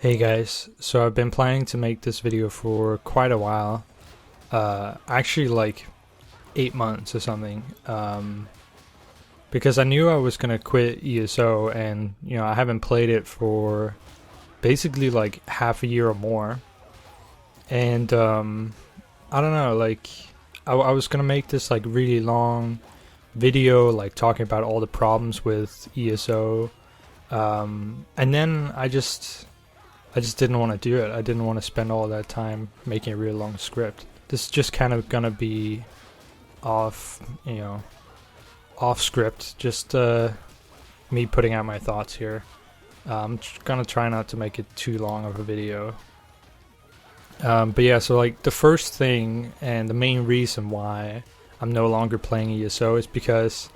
Hey guys, so I've been planning to make this video for quite a while, actually like 8 months or something, because I knew I was gonna quit ESO and I haven't played it for basically like half a year or more, and I don't know, like I was gonna make this like really long video like talking about all the problems with ESO, and then I just didn't want to do it. I didn't want to spend all that time making a real long script. This is just kind of gonna be off, off script. Just me putting out my thoughts here. I'm gonna try not to make it too long of a video. But yeah, so like the first thing and the main reason why I'm no longer playing ESO is because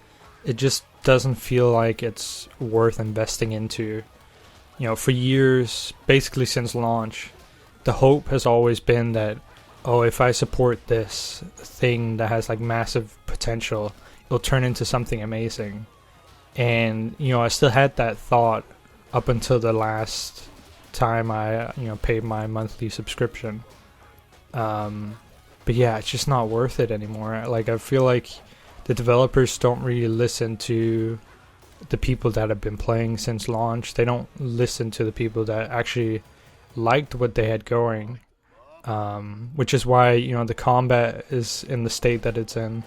it just doesn't feel like it's worth investing into. For years, basically since launch, the hope has always been that, oh, if I support this thing that has like massive potential, it'll turn into something amazing. And, I still had that thought up until the last time I, paid my monthly subscription. But yeah, it's just not worth it anymore. Like, I feel like the developers don't really listen to the people that have been playing since launch. They don't listen to the people that actually liked what they had going, which is why the combat is in the state that it's in.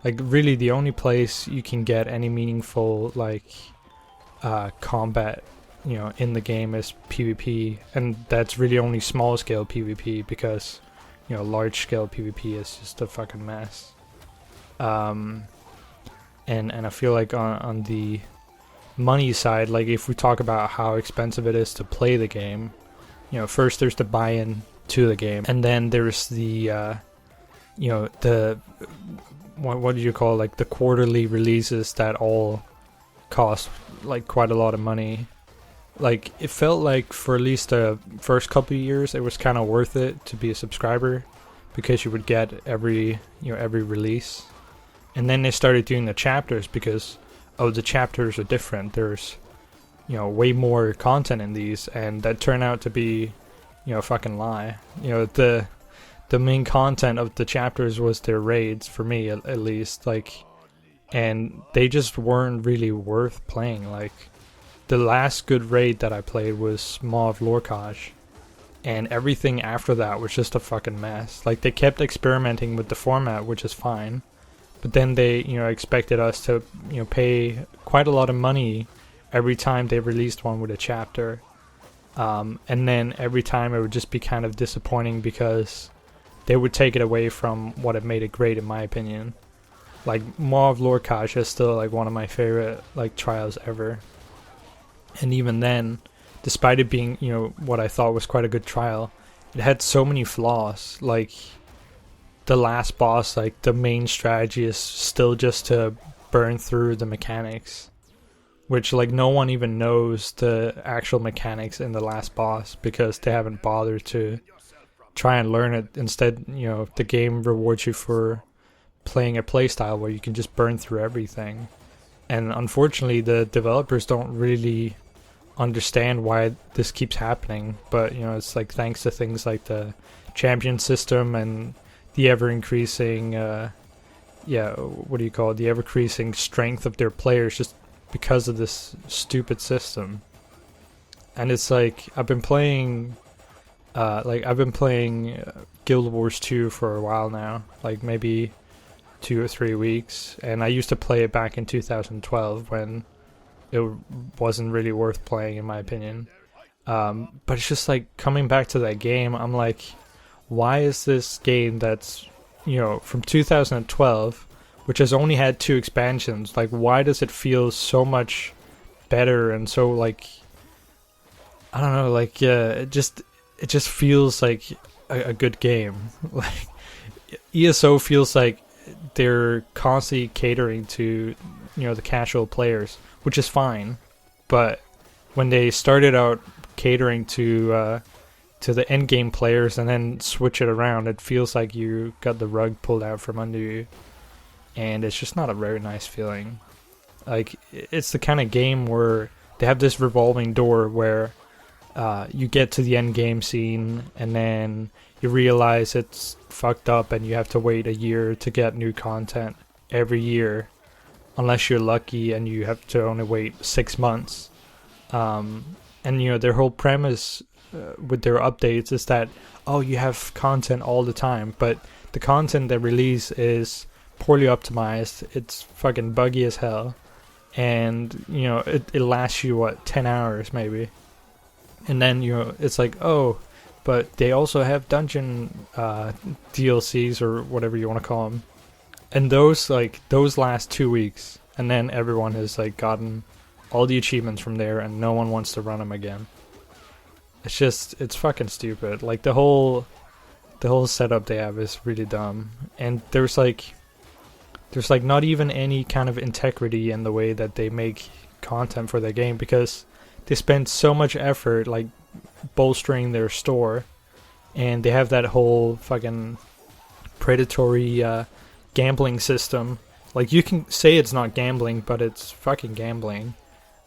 Like, really the only place you can get any meaningful like combat in the game is PvP, and that's really only small scale PvP, because large scale PvP is just a fucking mess. And I feel like on the money side, like if we talk about how expensive it is to play the game, first there's the buy-in to the game, and then there's the the what do you call it, like the quarterly releases that all cost like quite a lot of money. Like, it felt like for at least the first couple of years it was kind of worth it to be a subscriber, because you would get every every release. And then they started doing the chapters because, oh, the chapters are different. There's, way more content in these, and that turned out to be, a fucking lie. The main content of the chapters was their raids, for me at least, like, and they just weren't really worth playing. Like, the last good raid that I played was Mauve Lorcage, and everything after that was just a fucking mess. Like, they kept experimenting with the format, which is fine. But then they, expected us to, pay quite a lot of money every time they released one with a chapter. And then every time it would just be kind of disappointing, because they would take it away from what had made it great, in my opinion. Like, Mauve Lorcage is still like one of my favorite like trials ever. And even then, despite it being, what I thought was quite a good trial, it had so many flaws. Like, the last boss, like the main strategy is still just to burn through the mechanics, which like no one even knows the actual mechanics in the last boss, because they haven't bothered to try and learn it. Instead, the game rewards you for playing a playstyle where you can just burn through everything. And unfortunately, the developers don't really understand why this keeps happening. But it's like thanks to things like the champion system and the ever-increasing, the ever-increasing strength of their players, just because of this stupid system. And it's like, I've been playing Guild Wars 2 for a while now, like maybe 2 or 3 weeks, and I used to play it back in 2012 when it wasn't really worth playing, in my opinion. But it's just like, coming back to that game, I'm like, why is this game that's, from 2012, which has only had 2 expansions, like, why does it feel so much better and so, like, I don't know, like, it just feels like a good game. Like, ESO feels like they're constantly catering to, the casual players, which is fine, but when they started out catering to the endgame players and then switch it around, it feels like you got the rug pulled out from under you, and it's just not a very nice feeling. Like, it's the kind of game where they have this revolving door where you get to the end game scene, and then you realize it's fucked up, and you have to wait a year to get new content every year, unless you're lucky, and you have to only wait 6 months. And their whole premise with their updates is that, oh, you have content all the time, but the content they release is poorly optimized. It's fucking buggy as hell, and it lasts you 10 hours maybe, and then it's like, oh, but they also have dungeon DLCs or whatever you want to call them, and those last 2 weeks, and then everyone has gotten all the achievements from there, and no one wants to run them again. It's fucking stupid. The whole setup they have is really dumb, and there's not even any kind of integrity in the way that they make content for their game, because they spend so much effort bolstering their store, and they have that whole fucking predatory gambling system. You can say it's not gambling, but it's fucking gambling.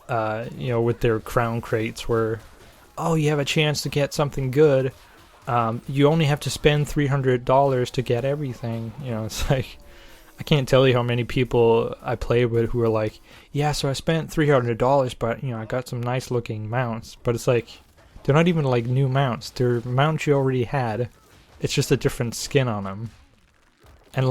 With their crown crates where, oh, you have a chance to get something good. You only have to spend $300 to get everything. It's I can't tell you how many people I play with who are like, yeah, so I spent $300, but I got some nice looking mounts. But it's they're not even new mounts. They're mounts you already had. It's just a different skin on them. And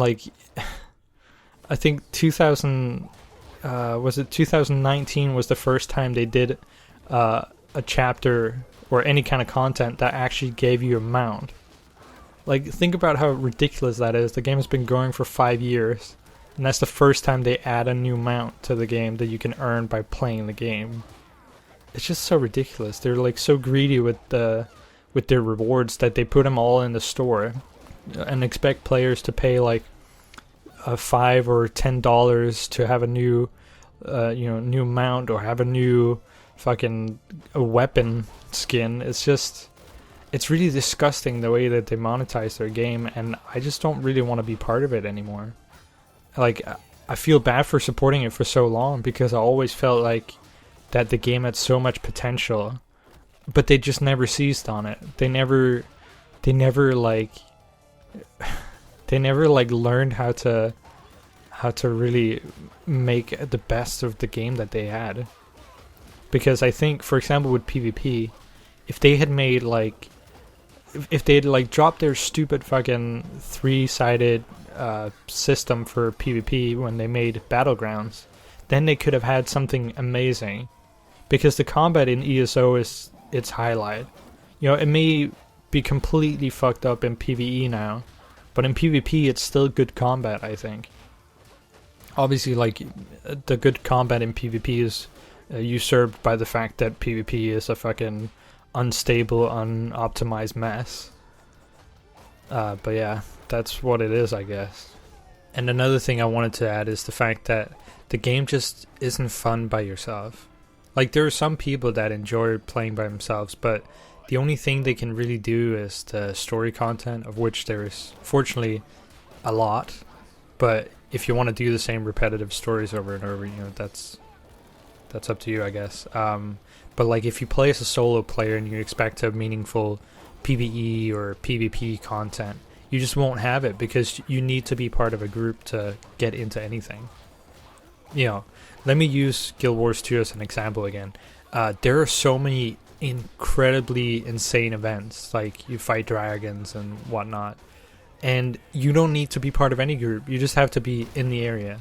I think 2019 was the first time they did a chapter or any kind of content that actually gave you a mount. Think about how ridiculous that is. The game has been going for 5 years, and that's the first time they add a new mount to the game that you can earn by playing the game. It's just so ridiculous. They're so greedy with their rewards that they put them all in the store and expect players to pay $5 or $10 to have a new new mount or have a new fucking weapon skin. It's really disgusting the way that they monetize their game, and I just don't really want to be part of it anymore. I feel bad for supporting it for so long, because I always felt that the game had so much potential, but they just never seized on it. They never learned how to really make the best of the game that they had. Because I think, for example, with PvP, if they had made if they had dropped their stupid fucking 3-sided system for PvP when they made Battlegrounds, then they could have had something amazing. Because the combat in ESO is its highlight. It may be completely fucked up in PvE now, but in PvP it's still good combat, I think. Obviously, the good combat in PvP is usurped by the fact that PvP is a fucking unstable, unoptimized mess. But yeah, that's what it is, I guess. And another thing I wanted to add is the fact that the game just isn't fun by yourself. There are some people that enjoy playing by themselves, but the only thing they can really do is the story content, of which there is, fortunately, a lot. But if you want to do the same repetitive stories over and over, that's up to you, I guess. But if you play as a solo player and you expect to have meaningful PvE or PvP content, you just won't have it, because you need to be part of a group to get into anything. Let me use Guild Wars 2 as an example again. There are so many incredibly insane events, you fight dragons and whatnot, and you don't need to be part of any group. You just have to be in the area.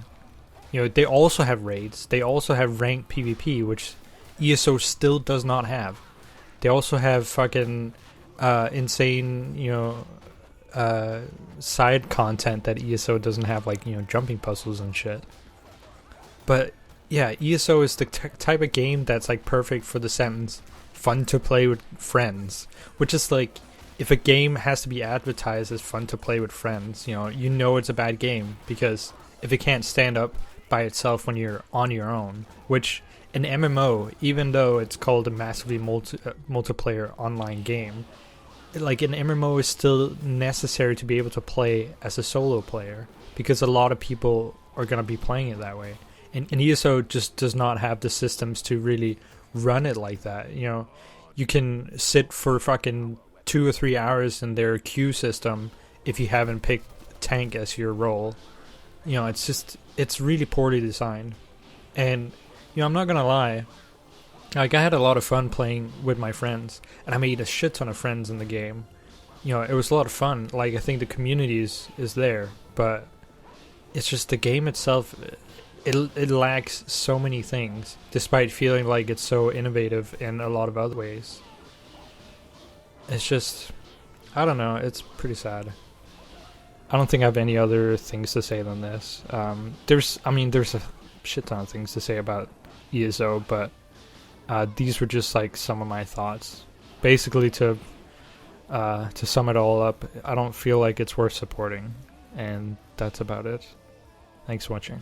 They also have raids. They also have ranked PvP, which ESO still does not have. They also have fucking insane, side content that ESO doesn't have, jumping puzzles and shit. But yeah, ESO is the type of game that's perfect for the sentence "fun to play with friends," which is if a game has to be advertised as fun to play with friends, it's a bad game, because if it can't stand up by itself when you're on your own, which an MMO, even though it's called a massively multiplayer online game, an MMO is still necessary to be able to play as a solo player, because a lot of people are going to be playing it that way. And ESO just does not have the systems to really run it like that. You you can sit for fucking 2 or 3 hours in their queue system if you haven't picked tank as your role. You know, it's really poorly designed. And, you know, I'm not gonna lie, like, I had a lot of fun playing with my friends, and I made a shit ton of friends in the game. You know, it was a lot of fun. Like, I think the community is there, but it's just the game itself, it lacks so many things, despite feeling like it's so innovative in a lot of other ways. It's just, I don't know, it's pretty sad. I don't think I have any other things to say than this. There's a shit ton of things to say about ESO, but these were just like some of my thoughts. Basically, to sum it all up, I don't feel like it's worth supporting, and that's about it. Thanks for watching.